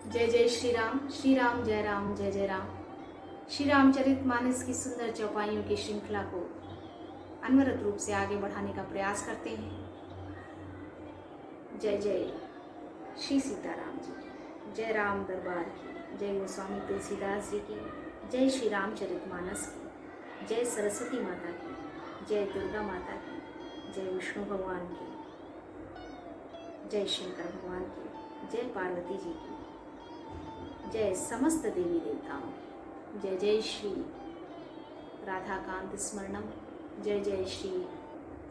जय जय श्री राम जय राम जय जय राम। श्री रामचरितमानस की सुंदर चौपाइयों की श्रृंखला को अनवरत रूप से आगे बढ़ाने का प्रयास करते हैं। जय जय श्री सीताराम जी की, जय राम दरबार की, जय गोस्वामी तुलसीदास जी की, जय श्री रामचरितमानस की, जय सरस्वती माता की, जय दुर्गा माता की, जय विष्णु भगवान की, जय शंकर भगवान की, जय पार्वती जी की, जय समस्त देवी देवताओं की, जय जय श्री राधाकांत स्मरणम, जय जय श्री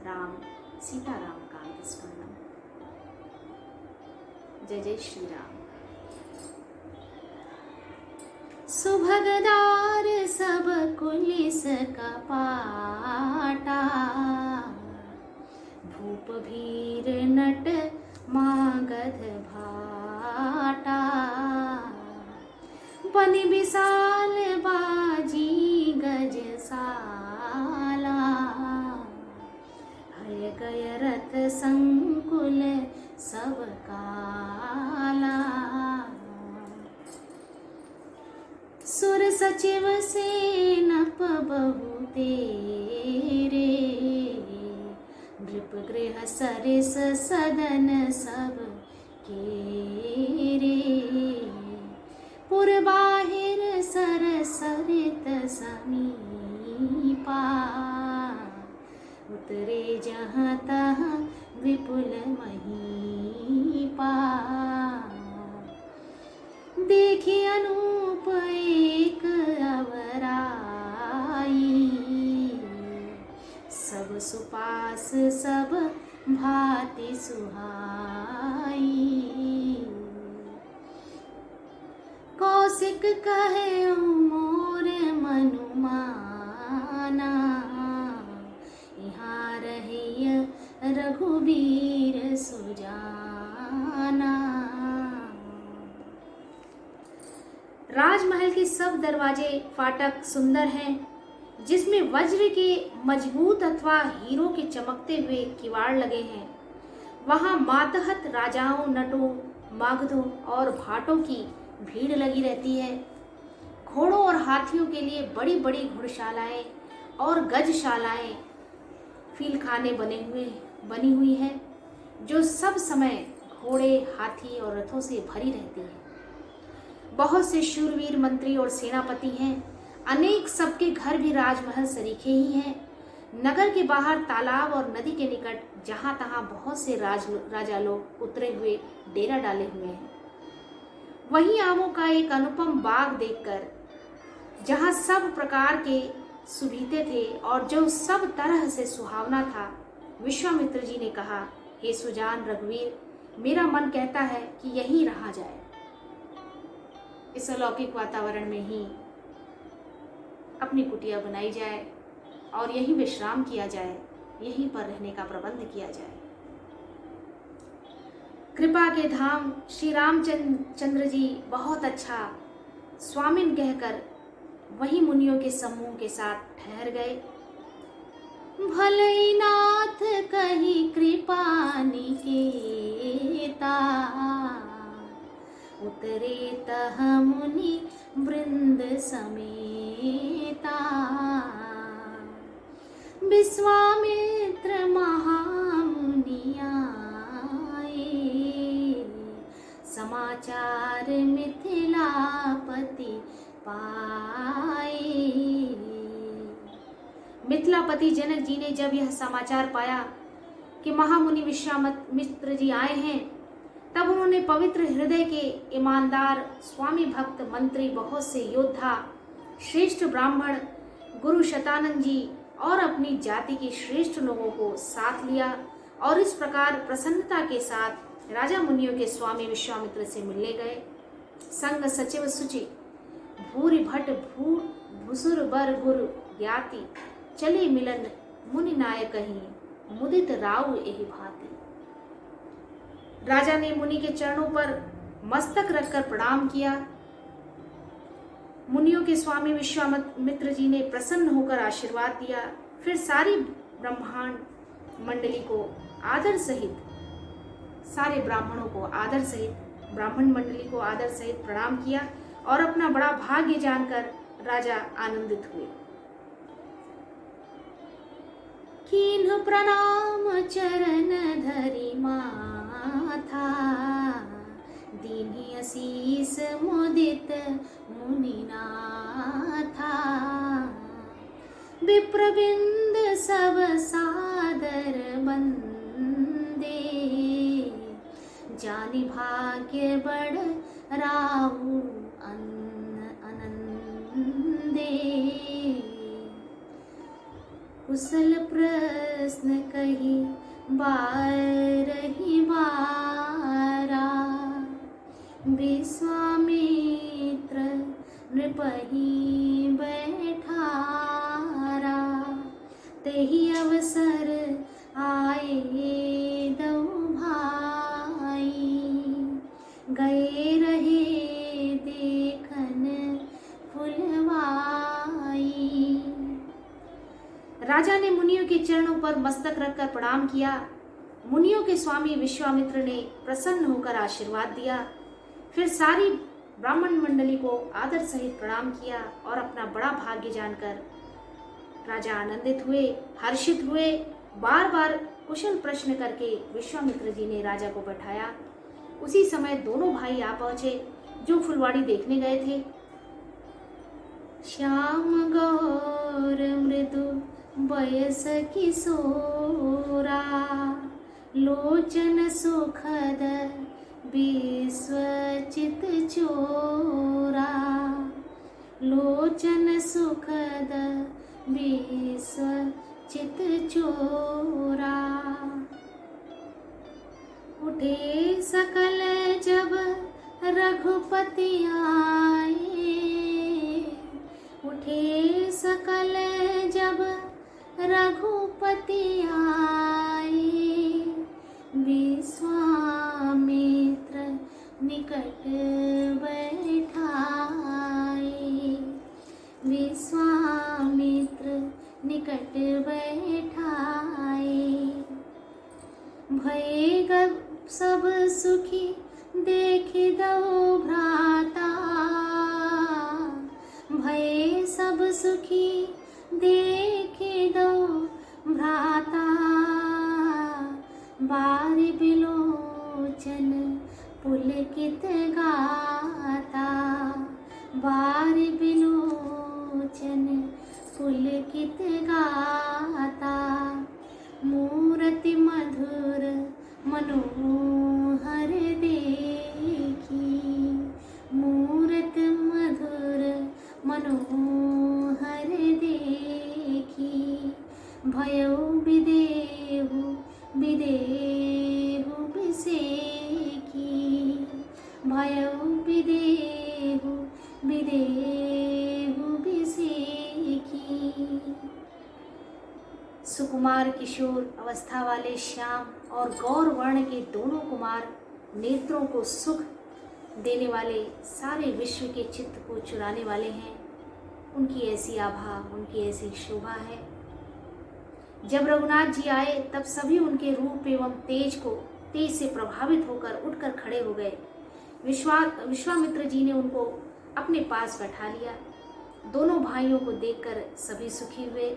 राम सीताराम कांत स्मरणम, जय जय श्री राम। सुभगदार सब कुलिस कपाटा, भूप भीर नट मागध भाटा, बनि विशाल बाजी गज साला, हय गय रथ संकुल सब काला, सुर सचिव सेनप बहु तेरे, नृप गृह सरिस सदन सब केरे, पुर बाहिर सर सरित समीपा, उतरे जहाँ तहाँ विपुल महीपा, देखी अनूप एक अवराई, सब सुपास सब भांति सुहाई, कौशिक कहे मोर मनु माना, यहाँ रहिय रघुबीर सुजाना। राजमहल के सब दरवाजे फाटक सुंदर हैं, जिसमें वज्र के मजबूत अथवा हीरो के चमकते हुए किवाड़ लगे हैं। वहाँ मातहत राजाओं, नटों, मागधों और भाटों की भीड़ लगी रहती है। घोड़ों और हाथियों के लिए बड़ी बड़ी घुड़शालाएं और गजशालाएं, फीलखाने बनी हुई है, जो सब समय घोड़े, हाथी और रथों से भरी रहती है। बहुत से शूरवीर मंत्री और सेनापति हैं। अनेक सबके घर भी राजमहल सरीखे ही हैं। नगर के बाहर तालाब और नदी के निकट जहाँ तहाँ बहुत से राजा लोग उतरे हुए डेरा डाले हुए हैं। वहीं आमों का एक अनुपम बाग देखकर, जहाँ सब प्रकार के सुभीते थे और जो सब तरह से सुहावना था, विश्वामित्र जी ने कहा, हे सुजान रघुवीर, मेरा मन कहता है कि यहीं रहा जाए। इस अलौकिक वातावरण में ही अपनी कुटिया बनाई जाए और यहीं विश्राम किया जाए, यहीं पर रहने का प्रबंध किया जाए। कृपा के धाम श्री रामचंद्र जी बहुत अच्छा स्वामिन कहकर वही मुनियों के समूह के साथ ठहर गए। भले नाथ कही कृपा निकेता, उतरे तह मुनि वृंद समेता, विश्वामित्र महामुनि आए, समाचार मिथिलापति पाए। मिथिलापति जनक जी ने जब यह समाचार पाया कि महामुनि विश्वामित्र जी आए हैं, तब उन्होंने पवित्र हृदय के ईमानदार, स्वामी भक्त, मंत्री, बहुत से योद्धा, श्रेष्ठ ब्राह्मण, गुरु शतानंद जी और अपनी जाति के श्रेष्ठ लोगों को साथ लिया और इस प्रकार प्रसन्नता के साथ राजा मुनियों के स्वामी विश्वामित्र से मिलने गए। संग सचिव सुचि भूरि भट भूसुर बर गुरु ज्ञाति, चले मिलन मुनि नायक ही, मुदित राव एहि भांति। राजा ने मुनि के चरणों पर मस्तक रखकर प्रणाम किया। मुनियों के स्वामी विश्वामित्र जी ने प्रसन्न होकर आशीर्वाद दिया। फिर सारी ब्रह्मांड मंडली को आदर सहित, सारे ब्राह्मणों को आदर सहित ब्राह्मण मंडली को आदर सहित प्रणाम किया और अपना बड़ा भाग्य जानकर राजा आनंदित हुए। कीन्ह प्रणाम चरण धरि माथा, दीन्हि असीस मुदित मुनिनाथा। विप्रबिंद सब सादर बंदे, जानि भाग्य बड़ राहु आनंदे। कुशल प्रश्न कही बारहि बारा, विश्वामित्र नृपहि बैठारा। तेहि अवसर आए दो भाई, गए रहे देखन फुलवाई। राजा ने मुनियों के चरणों पर मस्तक रखकर प्रणाम किया। मुनियों के स्वामी विश्वामित्र ने प्रसन्न होकर आशीर्वाद दिया। फिर सारी ब्राह्मण मंडली को आदर सहित प्रणाम किया और अपना बड़ा भाग्य जानकर राजा आनंदित हुए, हर्षित हुए। बार बार कुशल प्रश्न करके विश्वामित्र जी ने राजा को बैठाया। उसी समय दोनों भाई आ पहुंचे जो फुलवाड़ी देखने गए थे। श्याम गौर मृदु बयस किशोरा, लोचन सुखद विश्वचित चोरा। लोचन सुखद विश्वचित चोरा। उठे सकल जब रघुपति आए, उठे सकल जब रघुपति आए। विश्वामित्र निकट बैठाए, विश्वामित्र निकट बैठाए। भय सब सुखी देख दो भ्राता, भय सब सुखी देख दो भ्राता। बारि बिलोचन पुलकित गाता, बारि बिलोचन पुलकित गाता। मूरति मधुर मनोहर देखी, मूरत मधुर मनोहर देखी। भयो विदेहु विदेहु बिसेकी, भयो विदेहु विदेहु बिसेकी। सुकुमार किशोर अवस्था वाले श्याम और गौर वर्ण के दोनों कुमार नेत्रों को सुख देने वाले, सारे विश्व के चित्त को चुराने वाले हैं। उनकी ऐसी आभा, उनकी ऐसी शोभा है। जब रघुनाथ जी आए तब सभी उनके रूप एवं तेज से प्रभावित होकर उठकर खड़े हो गए। विश्वामित्र जी ने उनको अपने पास बैठा लिया। दोनों भाइयों को देखकर सभी सुखी हुए।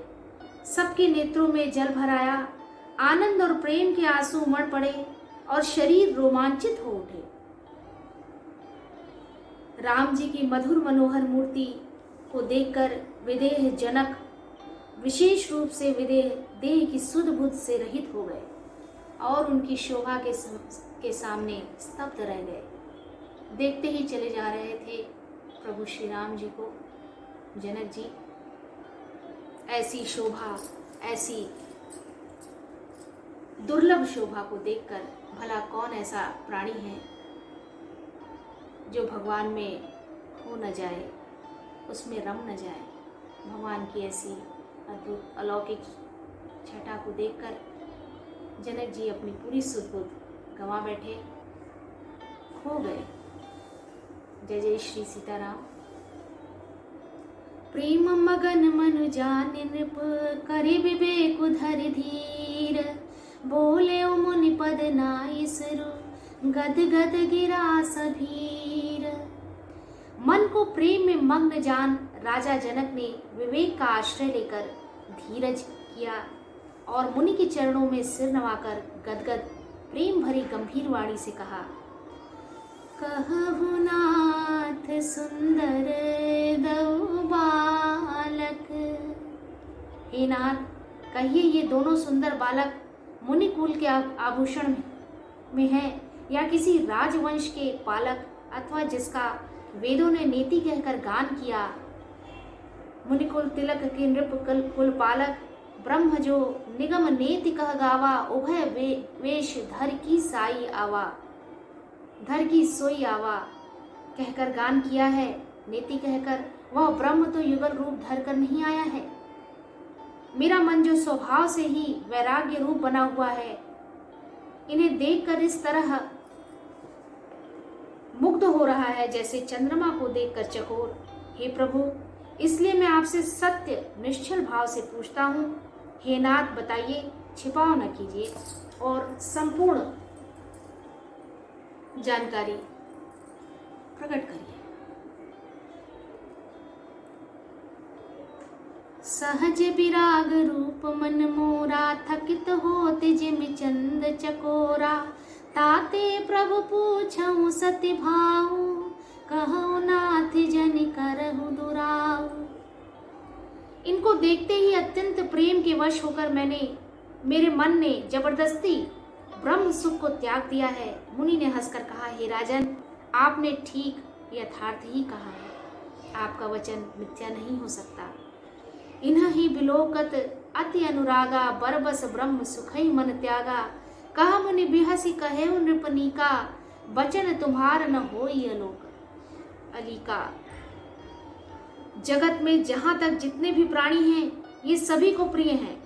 सबके नेत्रों में जल भर आया। आनंद और प्रेम के आंसू उमड़ पड़े और शरीर रोमांचित हो उठे। राम जी की मधुर मनोहर मूर्ति को देखकर विदेह जनक विशेष रूप से विदेह देह की सुध बुध से रहित हो गए और उनकी शोभा के सामने स्तब्ध रह गए। देखते ही चले जा रहे थे प्रभु श्री राम जी को जनक जी। ऐसी शोभा, ऐसी दुर्लभ शोभा को देखकर भला कौन ऐसा प्राणी है जो भगवान में खो न जाए, उसमें रम न जाए। भगवान की ऐसी अद्भुत अलौकिक छटा को देखकर जनक जी अपनी पूरी सुध-बुध गंवा बैठे, खो गए। जय जय श्री सीताराम। प्रेम मगन मनु जान नृप, करे विवेक धर धीर। बोले मुनि पद नाई सुरु, गद गद गिरा सभीर। मन को प्रेम में मग्न जान राजा जनक ने विवेक का आश्रय लेकर धीरज किया और मुनि के चरणों में सिर नवाकर गदगद प्रेम भरी गंभीर वाणी से कहा, कहु नाथ सुंदर दऊ बालक। हे नाथ, कहिए ये दोनों सुंदर बालक मुनि कुल के आभूषण में हैं या किसी राजवंश के पालक अथवा जिसका वेदों ने नीति कहकर गान किया। मुनिकुल तिलक के नृप कुल पालक ब्रह्म जो निगम नेति कह गावा, उभय वेश धर की साई आवा, धर की सोई आवा कहकर गान किया है। नेति कहकर वह ब्रह्म तो युगल रूप धर कर नहीं आया है। मेरा मन जो स्वभाव से ही वैराग्य रूप बना हुआ है, इन्हें देखकर इस तरह मुग्ध हो रहा है जैसे चंद्रमा को देखकर चकोर। हे प्रभु, इसलिए मैं आपसे सत्य निश्चल भाव से पूछता हूँ, हे नाथ बताइए, छिपाओ न कीजिए और संपूर्ण जानकारी प्रकट करिए। सहज विराग रूप मन मोरा, थकित होते जिम चंद चकोरा। ताते प्रभु पूछऊं सति भाऊ, कहूं नाथ जन करहु दुराऊ। इनको देखते ही अत्यंत प्रेम के वश होकर मेरे मन ने जबरदस्ती ब्रह्म सुख को त्याग दिया है। मुनि ने हंसकर कहा, हे राजन, आपने ठीक यथार्थ ही कहा है, आपका वचन मिथ्या नहीं हो सकता। इन्ह ही बिलोकत अति अनुरागा, बरबस ब्रह्म सुखई मन त्यागा। कहा मुनि बिहसी कहे नृपनीका, बचन तुम्हार न होई अलोक अलीका। जगत में जहां तक जितने भी प्राणी हैं, ये सभी को प्रिय हैं।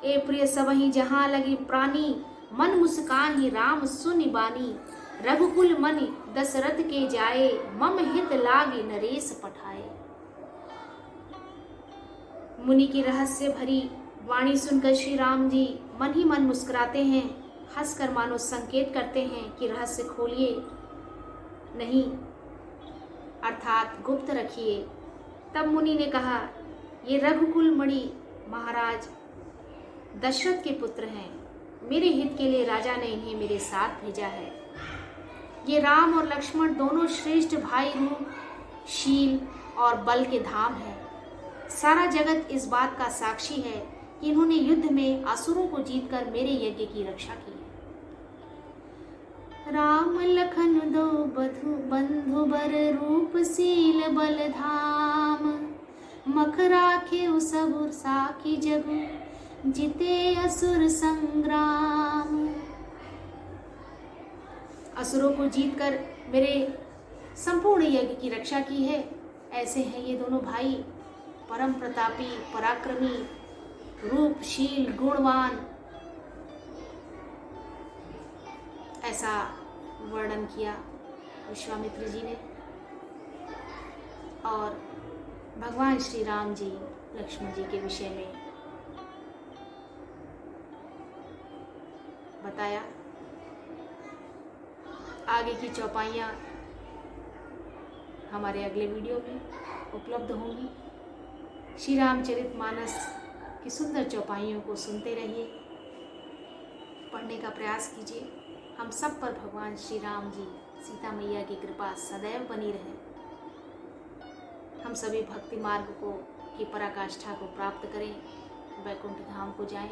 ए प्रिय सबहि जहां लगी प्राणी, मन मुस्कान ही राम सुनि बानी। रघुकुल मनि दशरथ के जाए, मम हित लागे नरेश पठाए। मुनि की रहस्य भरी वाणी सुनकर श्री राम जी मन ही मन मुस्कुराते हैं, हंसकर मानो संकेत करते हैं कि रहस्य खोलिए नहीं, अर्थात गुप्त रखिए। तब मुनि ने कहा, ये रघुकुल मणि महाराज दशरथ के पुत्र हैं। मेरे हित के लिए राजा ने इन्हें मेरे साथ भेजा है। ये राम और लक्ष्मण दोनों श्रेष्ठ भाई रूप, शील और बल के धाम हैं। सारा जगत इस बात का साक्षी है कि इन्होंने युद्ध में असुरों को जीतकर मेरे यज्ञ की रक्षा की है। राम लखन दो बंधु बर, रूप शील बल धाम। मख राखे सब साखी जगु, जिते असुर संग्राम। असुरों को जीतकर मेरे संपूर्ण यज्ञ की रक्षा की है। ऐसे हैं ये दोनों भाई, परम प्रतापी, पराक्रमी, रूपशील, गुणवान। ऐसा वर्णन किया विश्वामित्र जी ने। और भगवान श्री राम जी लक्ष्मण जी के विषय में बताया। आगे की चौपाइयाँ हमारे अगले वीडियो में उपलब्ध होंगी। श्री रामचरितमानस की सुंदर चौपाइयों को सुनते रहिए, पढ़ने का प्रयास कीजिए। हम सब पर भगवान श्री राम जी, सीता मैया की कृपा सदैव बनी रहे। हम सभी भक्ति मार्ग को की पराकाष्ठा को प्राप्त करें, वैकुंठ धाम को जाएं।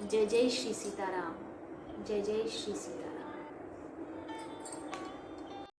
जय जय श्री सीताराम, जय जय श्री सीताराम।